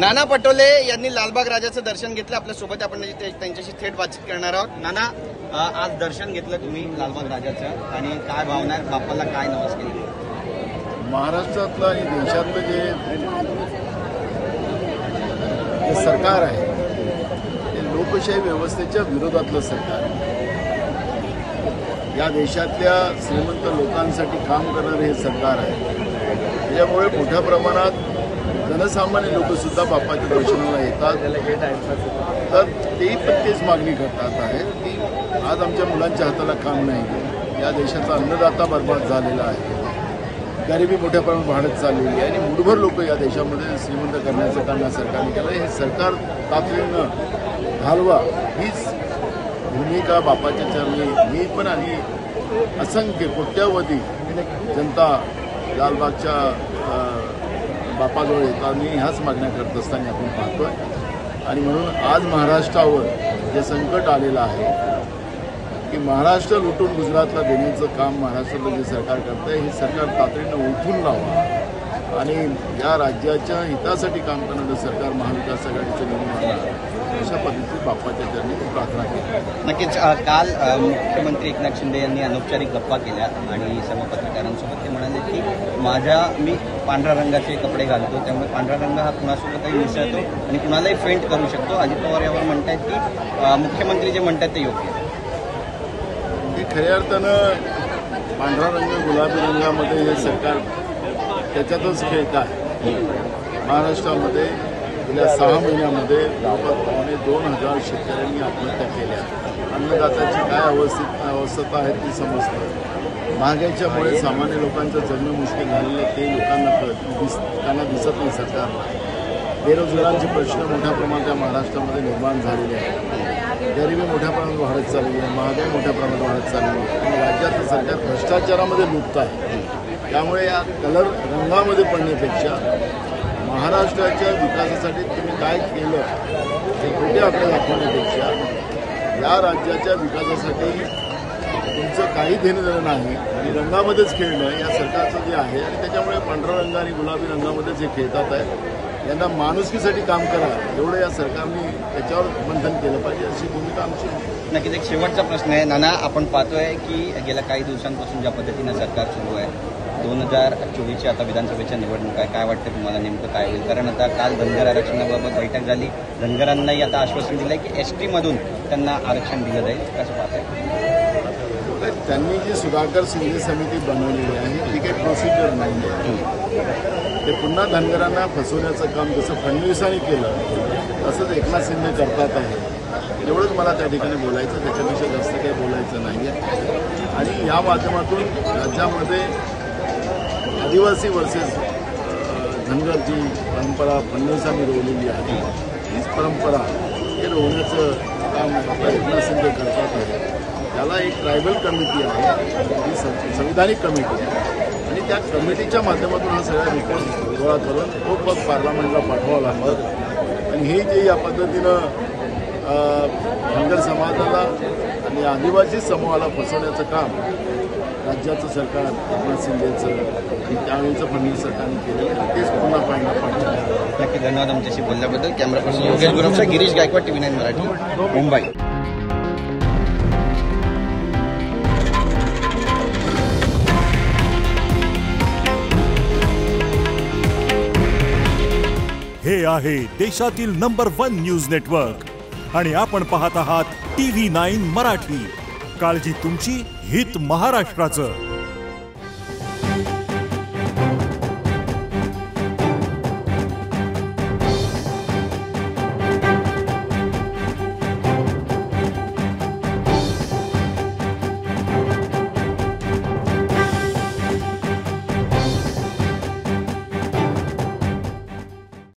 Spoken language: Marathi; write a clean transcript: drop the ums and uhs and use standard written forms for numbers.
नाना पटोले यांनी लालबाग राजाचं दर्शन घेतलं। आपल्या सोबत आपण त्यांच्याशी थेट बातचीत करणार आहोत। नाना, आज दर्शन घेतलं तुम्ही लालबाग राजाचं आणि काय भावना आहे, बाप्पाला काय नवस केलं? महाराष्ट्रातलं आणि देशातलं जे सरकार आहे ते लोकशाही व्यवस्थेच्या विरोधातलं सरकार आहे। या देशातल्या श्रीमंत लोकांसाठी काम करणारे हे सरकार आहे। त्याच्यामुळे मोठ्या प्रमाणात जनसामान्य लोक सुद्धा बाप्पाच्या दर्शनाला येतात, तर तेही पण तेच मागणी करतात आहे की आज आमच्या मुलांच्या हाताला काम नाही, या देशाचा अन्नदाता बर्बाद झालेला आहे, गरिबी मोठ्या प्रमाणात वाढत चाललेली आहे आणि मुठभर लोक या देशामध्ये श्रीमंत करण्याचं काम या सरकारने केलं। हे सरकार तातडीनं घालवा हीच भूमिका बाप्पाच्या चरणी मी पण आणि असंख्य कोट्यावधी जनता लालबागच्या बाप्पाजवळ येताना ह्याच मागण्या करत असताना आपण पाहतोय। आणि म्हणून आज महाराष्ट्रावर जे संकट आलेलं आहे की महाराष्ट्र लुटून गुजरातला देण्याचं काम महाराष्ट्रातलं जे सरकार करतंय, हे सरकार तातडीनं उठून लावा आणि या राज्याच्या हितासाठी काम करणारं सरकार महाविकास आघाडीचं निवडून अशा पद्धतीने बाप्पाच्या चरणी प्रार्थना केली। नक्कीच काल मुख्यमंत्री एकनाथ शिंदे यांनी अनौपचारिक गप्पा केल्या आणि सर्व पत्रकारांसोबत ते म्हणाले की मी पांढऱ्या रंगाचे कपडे घालतो, त्यामुळे पांढरा रंग हा कुणासोबतही मिसळतो आणि कुणालाही फेंट करू शकतो। अजित पवार यावर म्हणतात की मुख्यमंत्री जे म्हणतात ते योग्य आहे। खऱ्या अर्थानं पांढरा रंग गुलाबी रंगामध्ये हे सरकार त्याच्यातच खेळत आहे। महाराष्ट्रामध्ये गेल्या 6 महिन्यामध्ये पावणे 2,000 शेतकऱ्यांनी आत्महत्या केल्या। अन्नदात्याची काय अवस्था आहे ती समजतं। महागाईच्यामुळे सामान्य लोकांचं जगणं मुश्किल झालेलं ते लोकांना दिसत नाही सरकारला। बेरोजगारांचे प्रश्न मोठ्या प्रमाणात या महाराष्ट्रामध्ये निर्माण झालेले आहेत, गरिबी मोठ्या प्रमाणात वाढत चालली आहे, महागाई मोठ्या प्रमाणात वाढत चालली आहे आणि राज्याचं सरकार भ्रष्टाचारामध्ये लुप्त आहे। त्यामुळे या कलर रंगामध्ये पडण्यापेक्षा महाराष्ट्राच्या विकासासाठी तुम्ही काय केलं हे खोटे आकडे दाखवण्यापेक्षा या राज्याच्या विकासासाठी तुमचं काही देणं देणं नाही आणि रंगामध्येच खेळणं या सरकारचं जे आहे आणि त्याच्यामुळे पांढरा रंग आणि गुलाबी रंगामध्येच हे खेळतात आहे। यांना माणुसकीसाठी काम करा एवढं या सरकारने त्याच्यावर मंथन केलं पाहिजे अशी भूमिका आमची। नक्कीच एक शेवटचा प्रश्न आहे नाना, आपण पाहतोय की गेल्या काही दिवसांपासून ज्या पद्धतीनं सरकार सुरू आहे, 2024ची आता विधानसभेच्या निवडणूक आहे, काय वाटतं तुम्हाला नेमकं काय होईल? कारण आता काल धनगर आरक्षणाबाबत बैठक झाली, धनगरांनाही आता आश्वासन दिलं आहे की ST मधून त्यांना आरक्षण दिलं जाईल, कसं पाहताय? त्यांनी जी सुधाकर शिंदे समिती बनवलेली आहे ती काही प्रोसिजर नाही आहे। ते पुन्हा धनगरांना फसवण्याचं काम जसं फडणवीसांनी केलं तसंच एकनाथ शिंदे करतात आहे। एवढंच मला त्या ठिकाणी बोलायचं, त्याच्यापेक्षा जास्त काही बोलायचं नाही आहे। आणि या माध्यमातून राज्यामध्ये आदिवासी वर्सेस धनगर जी परंपरा फडणवीसांनी रोवलेली आहे हीच परंपरा हे रोवण्याचं काम आपल्या एकनाथ शिंदे करतात आहे। त्याला एक ट्रायबल कमिटी आहे, ही संविधानिक कमिटी आहे आणि त्या कमिटीच्या माध्यमातून हा सगळा रिपोर्ट गोळा करून तो मग पार्लमेंटला पाठवावा लागणार। आणि हे जे या पद्धतीनं धनगर समाजाला आणि आदिवासी समूहाला फसवण्याचं काम राज्याचं सरकार एकनाथ शिंदेचं आणि त्यावेळीचं फडणवीस सरकारने केलेलं आहे, तेच पुन्हा पाहायला पाहिजे। नक्की धन्यवाद आमच्याशी बोलल्याबद्दल। कॅमेरा पर्सन योगेश गुरवसा, गिरीश गायकवाड, TV9 मराठी, मुंबई। हे आहे देशातील नंबर 1 न्यूज नेटवर्क आणि आपण पाहत आहात TV9 मराठी। काळजी तुमची, हित महाराष्ट्राचं।